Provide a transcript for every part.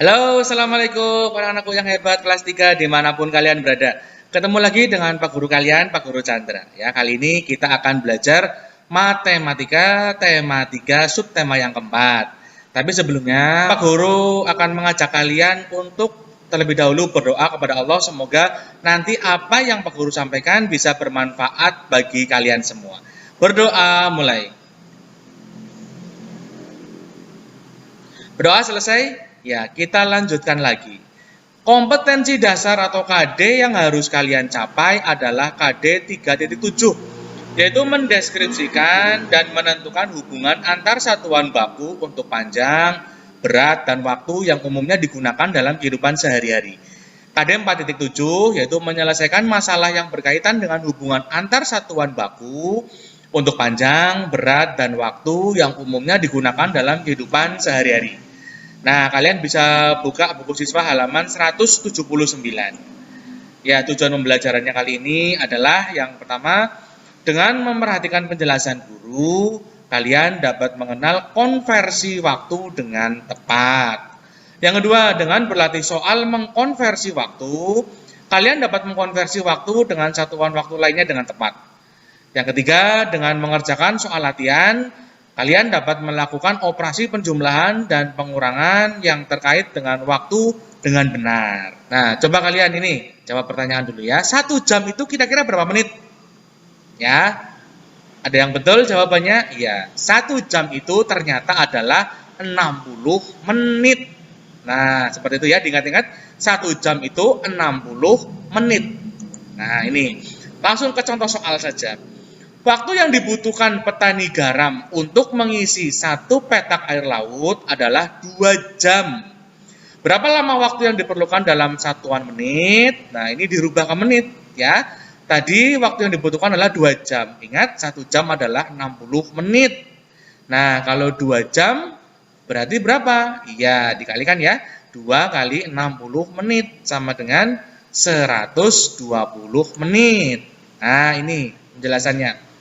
Halo, Assalamualaikum anak-anakku yang hebat kelas 3 dimanapun kalian berada. Ketemu lagi dengan Pak Guru kalian, Pak Guru Chandra. Ya, kali ini kita akan belajar matematika tema 3 subtema yang keempat. Tapi sebelumnya Pak Guru akan mengajak kalian untuk terlebih dahulu berdoa kepada Allah. Semoga nanti apa yang Pak Guru sampaikan bisa bermanfaat bagi kalian semua. Berdoa mulai. Berdoa selesai? Ya, kita lanjutkan lagi. Kompetensi dasar atau KD yang harus kalian capai adalah KD 3.7, yaitu mendeskripsikan dan menentukan hubungan antar satuan baku untuk panjang, berat, dan waktu yang umumnya digunakan dalam kehidupan sehari-hari. KD 4.7 yaitu menyelesaikan masalah yang berkaitan dengan hubungan antar satuan baku untuk panjang, berat, dan waktu yang umumnya digunakan dalam kehidupan sehari-hari. Nah, kalian bisa buka buku siswa halaman 179. Ya, tujuan pembelajarannya kali ini adalah yang pertama, dengan memperhatikan penjelasan guru, kalian dapat mengenal konversi waktu dengan tepat. Yang kedua, dengan berlatih soal mengkonversi waktu, kalian dapat mengkonversi waktu dengan satuan waktu lainnya dengan tepat. Yang ketiga, dengan mengerjakan soal latihan, kalian dapat melakukan operasi penjumlahan dan pengurangan yang terkait dengan waktu dengan benar. Nah, coba kalian ini jawab pertanyaan dulu ya. 1 jam itu kira-kira berapa menit? Ya, ada yang betul jawabannya? Iya, 1 jam itu ternyata adalah 60 menit. Nah, seperti itu ya, diingat-ingat. 1 jam itu 60 menit. Nah, ini langsung ke contoh soal saja. Waktu yang dibutuhkan petani garam untuk mengisi 1 petak air laut adalah 2 jam. Berapa lama waktu yang diperlukan dalam satuan menit? Nah, ini dirubah ke menit ya. Tadi waktu yang dibutuhkan adalah 2 jam. Ingat, 1 jam adalah 60 menit. Nah, kalau 2 jam berarti berapa? Iya, dikalikan ya. 2 kali 60 menit sama dengan 120 menit. Nah, ini penjelasannya.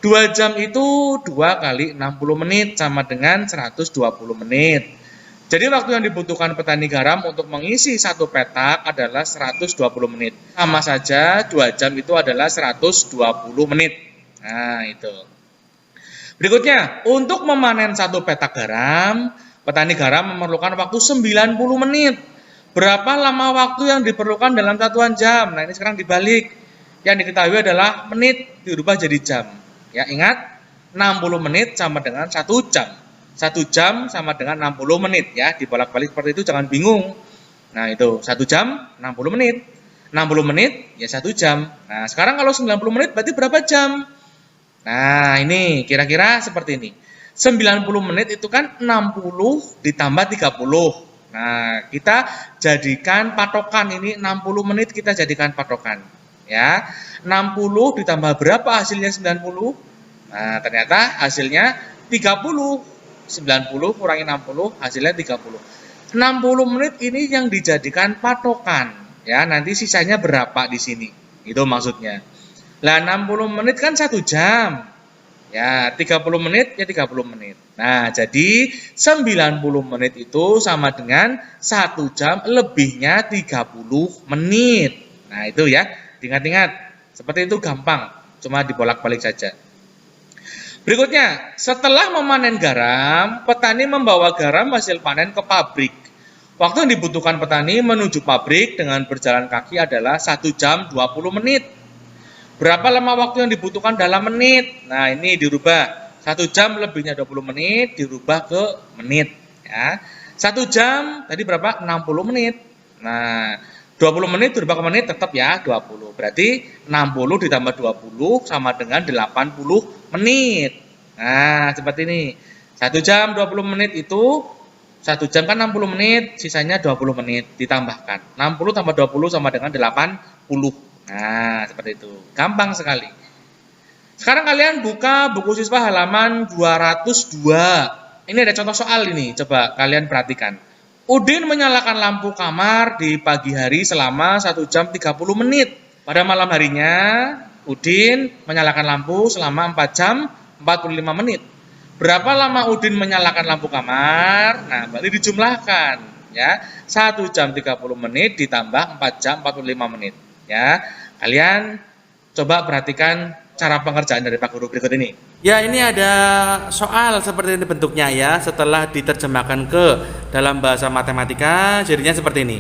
2 jam itu 2 kali 60 menit sama dengan 120 menit. Jadi waktu yang dibutuhkan petani garam untuk mengisi 1 petak adalah 120 menit. Sama saja 2 jam itu adalah 120 menit. Nah, itu. Berikutnya, untuk memanen 1 petak garam, petani garam memerlukan waktu 90 menit. Berapa lama waktu yang diperlukan dalam satuan jam? Nah, ini sekarang dibalik. Yang diketahui adalah menit dirubah jadi jam. Ya, ingat 60 menit sama dengan 1 jam. 1 jam sama dengan 60 menit ya, dibolak-balik seperti itu jangan bingung. Nah, itu 1 jam 60 menit. 60 menit ya 1 jam. Nah, sekarang kalau 90 menit berarti berapa jam? Nah, ini kira-kira seperti ini. 90 menit itu kan 60 ditambah 30. Nah, kita jadikan patokan ini 60 menit kita jadikan patokan. Ya, 60 ditambah berapa hasilnya 90? Nah, ternyata hasilnya 30. 90 kurangi 60 hasilnya 30. 60 menit ini yang dijadikan patokan. Ya, nanti sisanya berapa di sini? Itu maksudnya. Lah 60 menit kan 1 jam. Ya, 30 menit ya 30 menit. Nah, jadi 90 menit itu sama dengan 1 jam lebihnya 30 menit. Nah, itu ya. Ingat-ingat, seperti itu gampang, cuma dibolak-balik saja. Berikutnya, setelah memanen garam, petani membawa garam hasil panen ke pabrik. Waktu yang dibutuhkan petani menuju pabrik dengan berjalan kaki adalah 1 jam 20 menit. Berapa lama waktu yang dibutuhkan dalam menit? Nah, ini dirubah. 1 jam lebihnya 20 menit, dirubah ke menit. Ya. 1 jam, tadi berapa? 60 menit. Nah, 20 menit dirubah ke menit tetap ya 20. Berarti 60 ditambah 20 sama dengan 80 menit. Nah, seperti ini. 1 jam 20 menit itu 1 jam kan 60 menit, sisanya 20 menit ditambahkan. 60 tambah 20 sama dengan 80. Nah, seperti itu. Gampang sekali. Sekarang kalian buka buku siswa halaman 202. Ini ada contoh soal ini, coba kalian perhatikan. Udin menyalakan lampu kamar di pagi hari selama 1 jam 30 menit. Pada malam harinya, Udin menyalakan lampu selama 4 jam 45 menit. Berapa lama Udin menyalakan lampu kamar? Nah, berarti dijumlahkan. ya. 1 jam 30 menit ditambah 4 jam 45 menit, ya. Kalian coba perhatikan cara pengerjaan dari Pak Guru berikut ini. Ya, ini ada soal seperti ini bentuknya ya. Setelah diterjemahkan ke dalam bahasa matematika, jadinya seperti ini.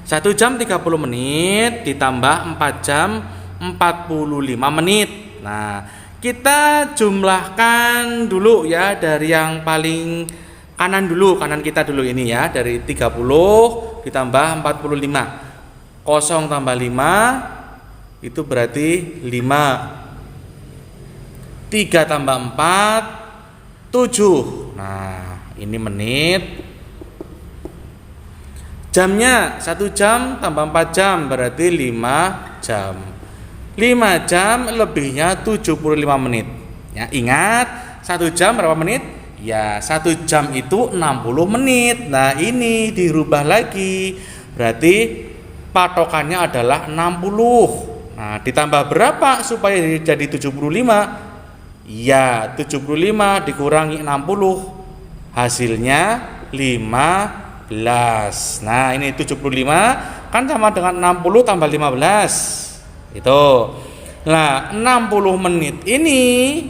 1 jam 30 menit ditambah 4 jam 45 menit. Nah, kita jumlahkan dulu ya dari yang paling kanan dulu, kanan kita dulu ini ya. Dari 30 ditambah 45. 0 tambah 5 itu berarti 5. 3 tambah 4 7. Nah, ini menit. Jamnya 1 jam tambah 4 jam berarti 5 jam. 5 jam lebihnya 75 menit. Ya, ingat 1 jam berapa menit? Ya, 1 jam itu 60 menit. Nah, ini dirubah lagi. Berarti patokannya adalah 60. Nah, ditambah berapa supaya jadi 75? Ya, 75 dikurangi 60 hasilnya 15. Nah, ini 75 kan sama dengan 60 tambah 15. Itu. Nah, 60 menit ini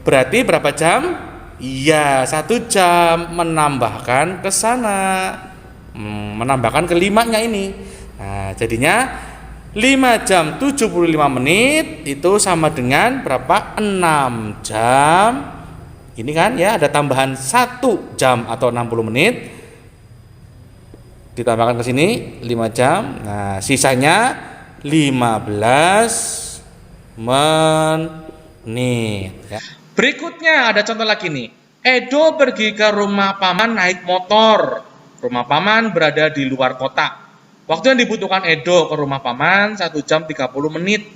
berarti berapa jam? Iya, 1 jam menambahkan ke sana. Menambahkan ke 5-nya ini. Nah, jadinya 5 jam 75 menit itu sama dengan berapa? 6 jam. Ini kan ya ada tambahan 1 jam atau 60 menit. Ditambahkan ke sini 5 jam. Nah, sisanya 15 menit ya. Berikutnya ada contoh lagi nih. Edo pergi ke rumah paman naik motor. Rumah paman berada di luar kota. Waktu yang dibutuhkan Edo ke rumah paman 1 jam 30 menit.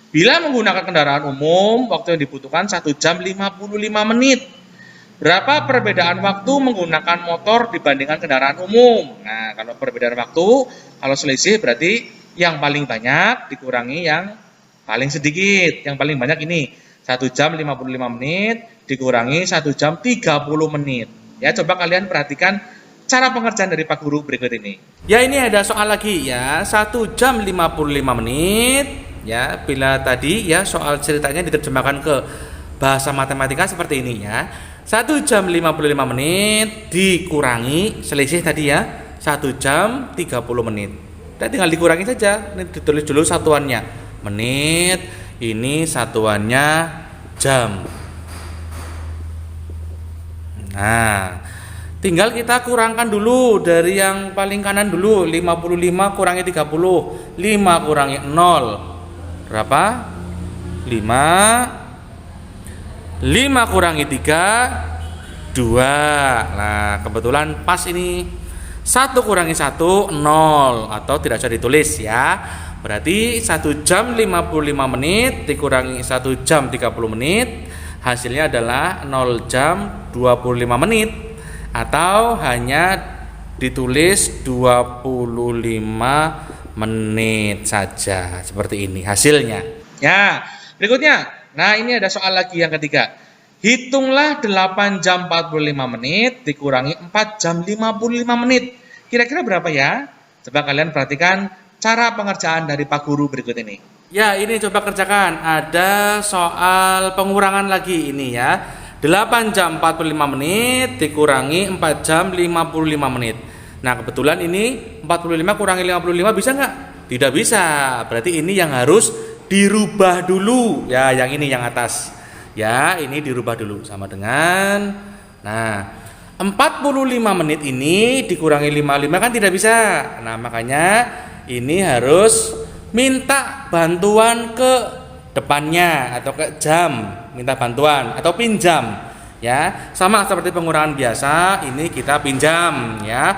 Bila menggunakan kendaraan umum, waktu yang dibutuhkan 1 jam 55 menit. Berapa perbedaan waktu menggunakan motor dibandingkan kendaraan umum? Nah, kalau perbedaan waktu, kalau selisih berarti yang paling banyak dikurangi yang paling sedikit. Yang paling banyak ini 1 jam 55 menit dikurangi 1 jam 30 menit. Ya, coba kalian perhatikan cara pengerjaan dari Pak Guru berikut ini. Ya, ini ada soal lagi ya. 1 jam 55 menit. Ya, bila tadi ya soal ceritanya diterjemahkan ke bahasa matematika seperti ini ya. 1 jam 55 menit dikurangi selisih tadi ya 1 jam 30 menit. Dan tinggal dikurangi saja. Ini ditulis dulu satuannya. Menit, ini satuannya jam. Nah, tinggal kita kurangkan dulu dari yang paling kanan dulu. 55 kurangi 30. 5 kurangi 0. Berapa? 5 kurangi 3 2. Nah, kebetulan pas ini. 1 kurangi 1 0 atau tidak usah ditulis ya. Berarti 1 jam 55 menit dikurangi 1 jam 30 menit hasilnya adalah 0 jam 25 menit atau hanya ditulis 25 menit saja. Seperti ini hasilnya. Ya, berikutnya. Nah, ini ada soal lagi yang ketiga. Hitunglah 8 jam 45 menit dikurangi 4 jam 55 menit. Kira-kira berapa ya? Coba kalian perhatikan cara pengerjaan dari Pak Guru berikut ini. Ya, ini coba kerjakan. Ada soal pengurangan lagi ini ya. 8 jam 45 menit dikurangi 4 jam 55 menit. Nah, kebetulan ini 45 kurangi 55 bisa nggak? Tidak bisa. Berarti ini yang harus dirubah dulu. Ya, yang ini yang atas. Ya, ini dirubah dulu sama dengan 45 menit ini dikurangi 55 kan tidak bisa. Nah, makanya ini harus minta bantuan ke depannya atau ke jam, minta bantuan atau pinjam. Ya, sama seperti pengurangan biasa, ini kita pinjam ya.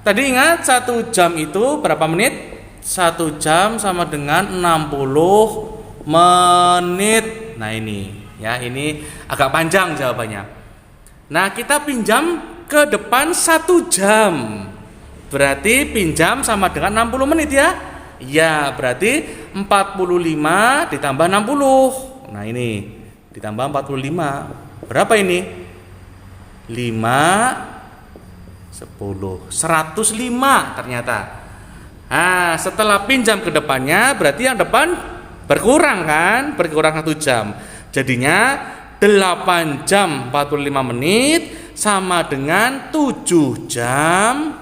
Tadi ingat 1 jam itu berapa menit? 1 jam sama dengan 60 menit. Nah, ini ya, ini agak panjang jawabannya. Nah, kita pinjam ke depan 1 jam. Berarti pinjam sama dengan 60 menit ya. Ya, berarti 45 ditambah 60. Nah, ini ditambah 45. Berapa ini? 5 10, 105 ternyata. Nah, setelah pinjam ke depannya berarti yang depan berkurang kan? Berkurang 1 jam. Jadinya 8 jam 45 menit sama dengan 7 jam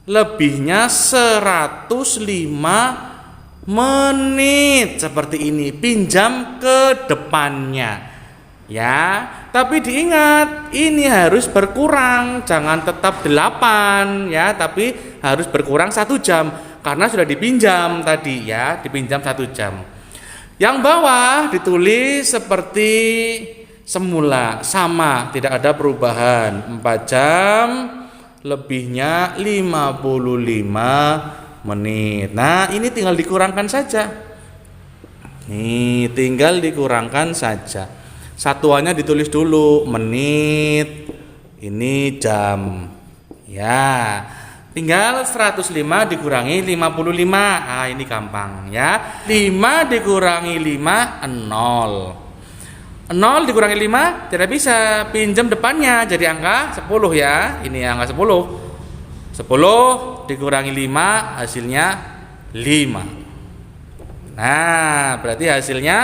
lebihnya 105 menit. Seperti ini pinjam ke depannya. Ya, tapi diingat ini harus berkurang, jangan tetap 8 ya, tapi harus berkurang 1 jam karena sudah dipinjam tadi ya, dipinjam 1 jam. Yang bawah ditulis seperti semula, sama, tidak ada perubahan. 4 jam lebihnya 55 menit. Nah, ini tinggal dikurangkan saja. Nih, tinggal dikurangkan saja. Satuannya ditulis dulu, menit, ini jam. Ya, tinggal 105 dikurangi 55. Ah, ini gampang ya. 5 dikurangi 5, 0. 0 dikurangi 5 tidak bisa, pinjam depannya jadi angka 10 ya. Ini angka 10. 10 dikurangi 5 hasilnya 5. Nah, berarti hasilnya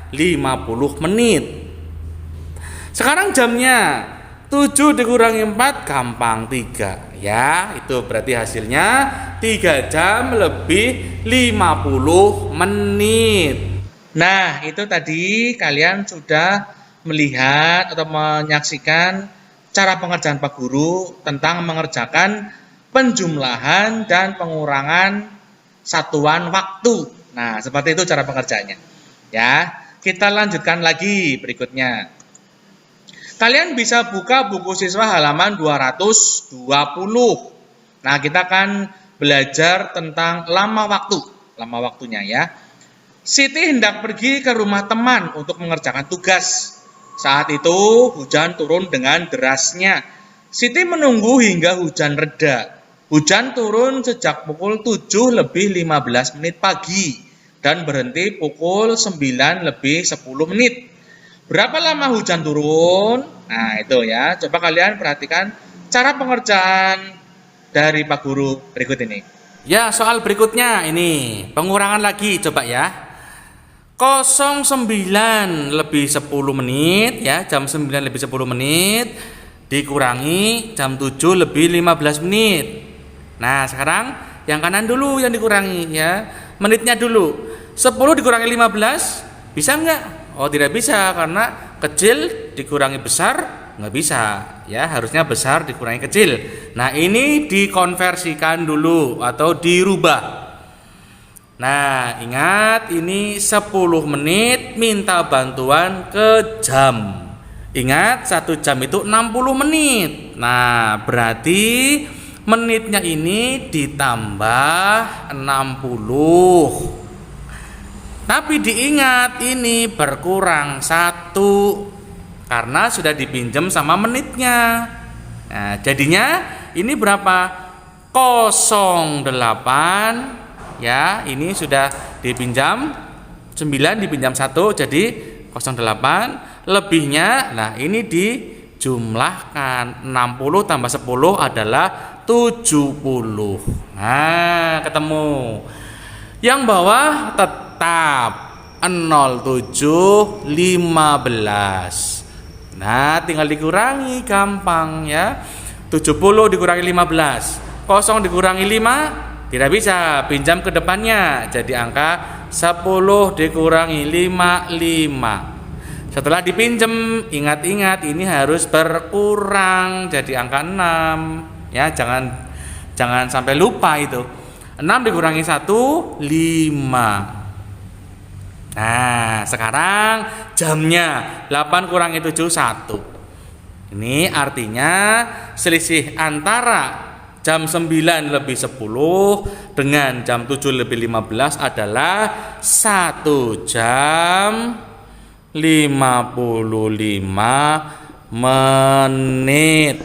50 menit. Sekarang jamnya 7 dikurangi 4 gampang 3 ya. Itu berarti hasilnya 3 jam lebih 50 menit. Nah, itu tadi kalian sudah melihat atau menyaksikan cara pengerjaan Pak Guru tentang mengerjakan penjumlahan dan pengurangan satuan waktu. Nah, seperti itu cara pengerjaannya. Ya, kita lanjutkan lagi berikutnya. Kalian bisa buka buku siswa halaman 220. Nah, kita akan belajar tentang lama waktunya ya. Siti hendak pergi ke rumah teman untuk mengerjakan tugas. Saat itu hujan turun dengan derasnya. Siti menunggu hingga hujan reda. Hujan turun sejak pukul 7 lebih 15 menit pagi dan berhenti pukul 9 lebih 10 menit. Berapa lama hujan turun? Nah, itu ya. Coba kalian perhatikan cara pengerjaan dari Pak Guru berikut ini. Ya, soal berikutnya ini pengurangan lagi coba ya. 09 lebih 10 menit ya, jam 9 lebih 10 menit dikurangi jam 7 lebih 15 menit. Nah, sekarang yang kanan dulu yang dikurangi ya. Menitnya dulu. 10 dikurangi 15 bisa enggak? Oh, tidak bisa karena kecil dikurangi besar nggak bisa ya, harusnya besar dikurangi kecil. Nah, ini dikonversikan dulu atau dirubah. Nah, ingat ini 10 menit minta bantuan ke jam. Ingat 1 jam itu 60 menit. Nah, berarti menitnya ini ditambah 60. Tapi diingat ini berkurang 1 karena sudah dipinjam sama menitnya. Nah, jadinya ini berapa? 08 ya, ini sudah dipinjam 9 dipinjam 1 jadi 08 lebihnya. Nah, ini dijumlahkan 60 tambah 10 adalah 70. Nah, ketemu. Yang bawah tetap 0715. Nah, tinggal dikurangi gampang ya. 70 dikurangi 15. 0 dikurangi 5 tidak bisa, pinjam ke depannya. Jadi angka 10 dikurangi 5. Setelah dipinjam, ingat-ingat ini harus berkurang jadi angka 6 ya, jangan sampai lupa itu. 6 dikurangi 1, 5. Nah, sekarang jamnya 8 kurangi 7, 1. Ini artinya selisih antara jam 9 lebih 10 dengan jam 7 lebih 15 adalah 1 jam 55 menit.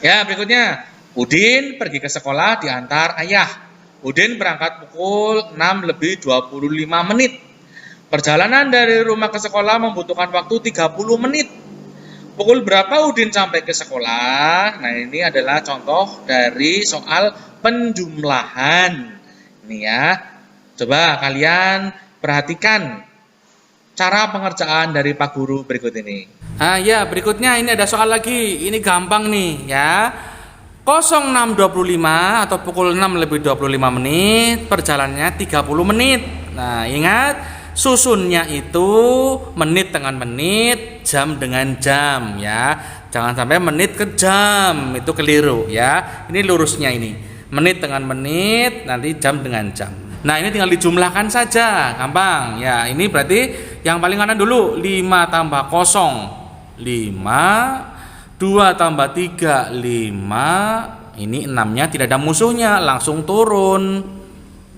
Ya, berikutnya. Udin pergi ke sekolah diantar ayah. Udin berangkat pukul 6 lebih 25 menit. Perjalanan dari rumah ke sekolah membutuhkan waktu 30 menit. Pukul berapa Udin sampai ke sekolah? Nah, ini adalah contoh dari soal penjumlahan. Ini ya. Coba kalian perhatikan cara pengerjaan dari Pak Guru berikut ini. Ah ya, berikutnya ini ada soal lagi. Ini gampang nih ya. 06.25 atau pukul 6 lebih 25 menit, perjalanannya 30 menit. Nah, ingat susunnya itu menit dengan menit, jam dengan jam ya. Jangan sampai menit ke jam, itu keliru ya. Ini lurusnya ini. Menit dengan menit, nanti jam dengan jam. Nah, ini tinggal dijumlahkan saja, gampang. Ya, ini berarti yang paling kanan dulu 5 tambah 0. 5 2 tambah 3 5. Ini 6-nya tidak ada musuhnya, langsung turun.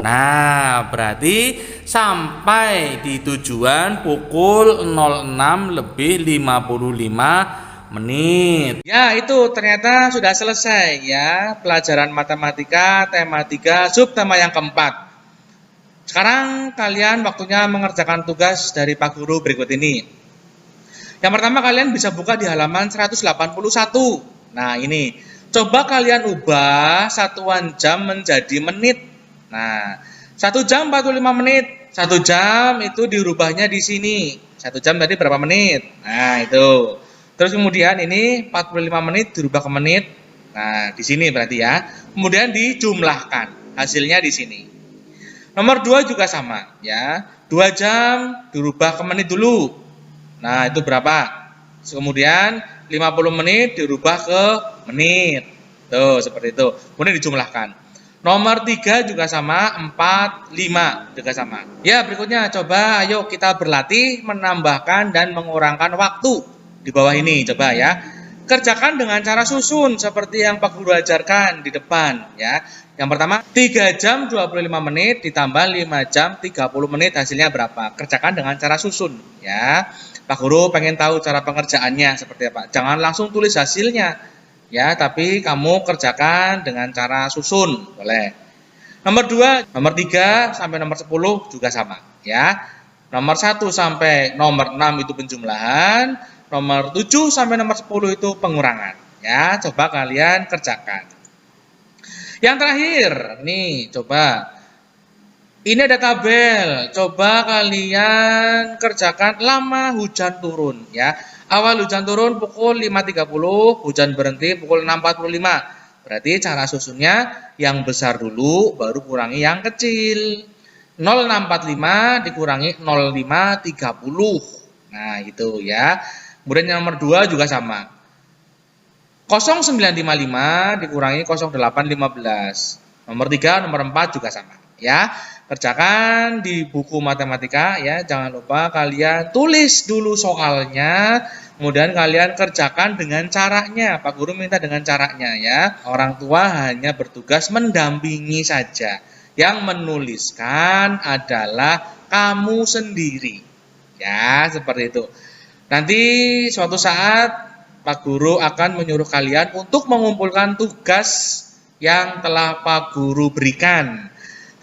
Nah, berarti sampai di tujuan pukul 06 lebih 55 menit. Ya, itu ternyata sudah selesai ya pelajaran matematika tema 3 subtema yang keempat. Sekarang kalian waktunya mengerjakan tugas dari Pak Guru berikut ini. Yang pertama kalian bisa buka di halaman 181. Nah, ini coba kalian ubah satuan jam menjadi menit. Nah, 1 jam 45 menit. 1 jam itu dirubahnya di sini. 1 jam tadi berapa menit? Nah, itu. Terus kemudian ini 45 menit dirubah ke menit. Nah, di sini berarti ya. Kemudian dijumlahkan. Hasilnya di sini. Nomor 2 juga sama ya. 2 jam dirubah ke menit dulu. Nah, itu berapa? Kemudian 50 menit dirubah ke menit. Tuh, seperti itu. Kemudian dijumlahkan. Nomor 3 juga sama, 4, 5 juga sama. Ya, berikutnya coba ayo kita berlatih menambahkan dan mengurangkan waktu di bawah ini. Coba ya. Kerjakan dengan cara susun seperti yang Pak Guru ajarkan di depan ya. Yang pertama, 3 jam 25 menit ditambah 5 jam 30 menit hasilnya berapa? Kerjakan dengan cara susun ya. Pak Guru pengen tahu cara pengerjaannya seperti apa. Jangan langsung tulis hasilnya ya, tapi kamu kerjakan dengan cara susun, boleh. Nomor 2, nomor 3 sampai nomor 10 juga sama ya. Nomor 1 sampai nomor 6 itu penjumlahan, nomor 7 sampai nomor 10 itu pengurangan ya. Coba kalian kerjakan. Yang terakhir, nih coba. Ini ada tabel, coba kalian kerjakan lama hujan turun ya. Awal hujan turun pukul 5.30, hujan berhenti pukul 6.45. Berarti cara susunnya yang besar dulu baru kurangi yang kecil. 0645 dikurangi 0530. Nah, itu ya. Kemudian yang nomor 2 juga sama. 0955 dikurangi 0815. Nomor 3, nomor 4 juga sama ya. Kerjakan di buku matematika ya, jangan lupa kalian tulis dulu soalnya, kemudian kalian kerjakan dengan caranya. Pak Guru minta dengan caranya ya. Orang tua hanya bertugas mendampingi saja. Yang menuliskan adalah kamu sendiri. Ya, seperti itu. Nanti suatu saat Pak Guru akan menyuruh kalian untuk mengumpulkan tugas yang telah Pak Guru berikan,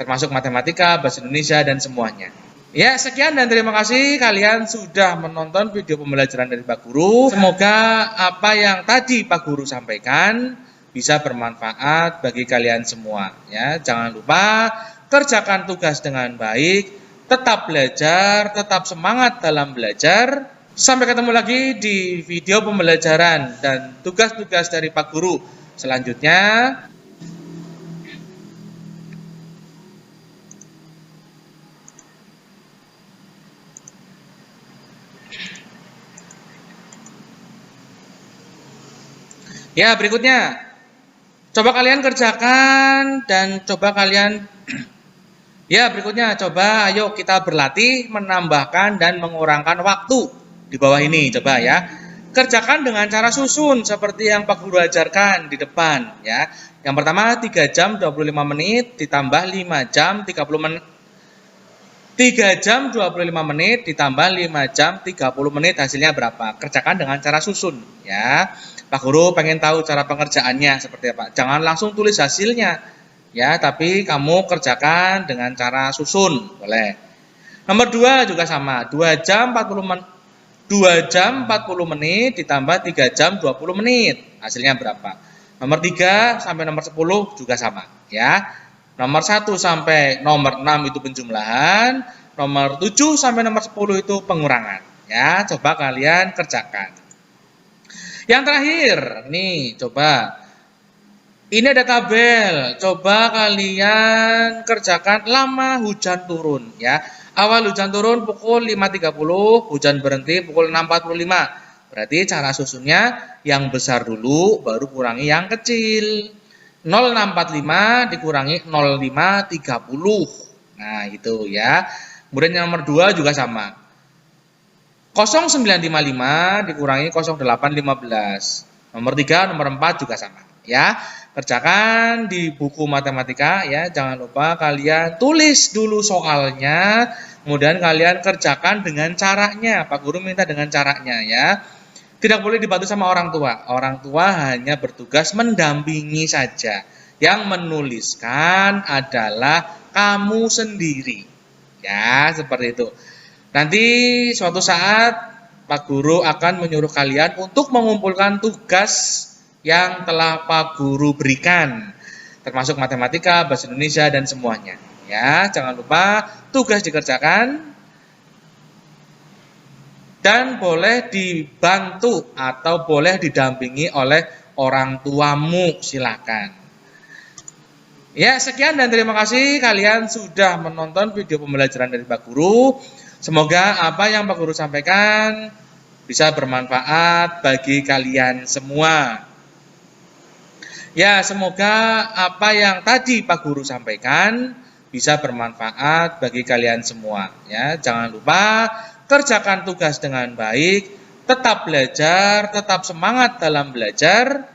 termasuk matematika, bahasa Indonesia, dan semuanya. Ya, sekian dan terima kasih kalian sudah menonton video pembelajaran dari Pak Guru. Semoga apa yang tadi Pak Guru sampaikan bisa bermanfaat bagi kalian semua. Ya, jangan lupa kerjakan tugas dengan baik, tetap belajar, tetap semangat dalam belajar. Sampai ketemu lagi di video pembelajaran dan tugas-tugas dari Pak Guru selanjutnya. Ya, berikutnya. Coba kalian kerjakan dan coba kalian ya, berikutnya coba ayo kita berlatih menambahkan dan mengurangkan waktu di bawah ini. Coba ya. Kerjakan dengan cara susun seperti yang Pak Guru ajarkan di depan ya. Yang pertama 3 jam 25 menit ditambah 5 jam 30 menit. 3 jam 25 menit ditambah 5 jam 30 menit hasilnya berapa? Kerjakan dengan cara susun ya. Pak Guru pengen tahu cara pengerjaannya seperti apa. Jangan langsung tulis hasilnya ya, tapi kamu kerjakan dengan cara susun, boleh. Nomor 2 juga sama, 2 jam 40 menit. 2 jam 40 menit ditambah 3 jam 20 menit. Hasilnya berapa? Nomor 3 sampai nomor 10 juga sama ya. Nomor 1 sampai nomor 6 itu penjumlahan, nomor 7 sampai nomor 10 itu pengurangan ya. Coba kalian kerjakan. Yang terakhir, nih coba. Ini ada tabel. Coba kalian kerjakan lama hujan turun ya. Awal hujan turun pukul 5.30, hujan berhenti pukul 6.45. Berarti cara susunnya yang besar dulu baru kurangi yang kecil. 0645 dikurangi 0530. Nah, itu ya. Kemudian yang nomor 2 juga sama. 0955 dikurangi 0815. Nomor 3, nomor 4 juga sama ya. Kerjakan di buku matematika ya. Jangan lupa kalian tulis dulu soalnya, kemudian kalian kerjakan dengan caranya. Pak Guru minta dengan caranya ya. Tidak boleh dibantu sama orang tua. Orang tua hanya bertugas mendampingi saja. Yang menuliskan adalah kamu sendiri. Ya, seperti itu. Nanti suatu saat Pak Guru akan menyuruh kalian untuk mengumpulkan tugas yang telah Pak Guru berikan, termasuk matematika, bahasa Indonesia, dan semuanya. Ya, jangan lupa tugas dikerjakan dan boleh dibantu atau boleh didampingi oleh orang tuamu, silakan. Ya, sekian dan terima kasih kalian sudah menonton video pembelajaran dari Pak Guru. Semoga apa yang Pak Guru sampaikan bisa bermanfaat bagi kalian semua. Ya, semoga apa yang tadi Pak Guru sampaikan bisa bermanfaat bagi kalian semua. Ya, jangan lupa kerjakan tugas dengan baik, tetap belajar, tetap semangat dalam belajar.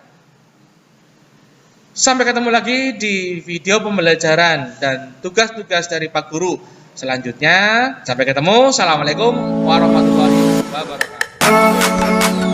Sampai ketemu lagi di video pembelajaran dan tugas-tugas dari Pak Guru selanjutnya. Sampai ketemu. Assalamualaikum warahmatullahi wabarakatuh.